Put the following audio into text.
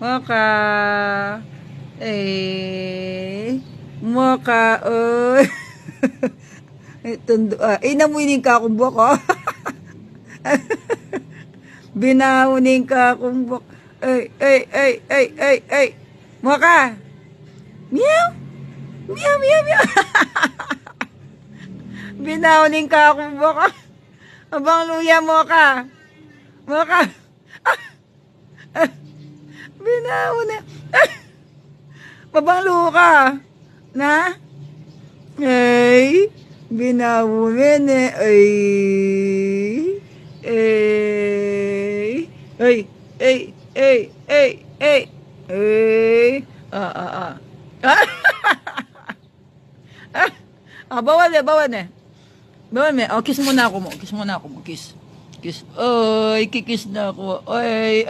Mocha. Eh. Mocha. Inamuinin ka akong buhok, oh. Binawunin ka akong buhok. Ay. Mocha. Meow. Meow, meow, meow. Binawunin ka akong buhok. Abang luya, Mocha. Mocha. Binawunin. Mabanglo ka. Na? Ay. Binawunin eh. Ay. Bawal eh. Bawal eh. Oh, kiss muna ako mo. Kiss. Ay, kikis na ako. Ay.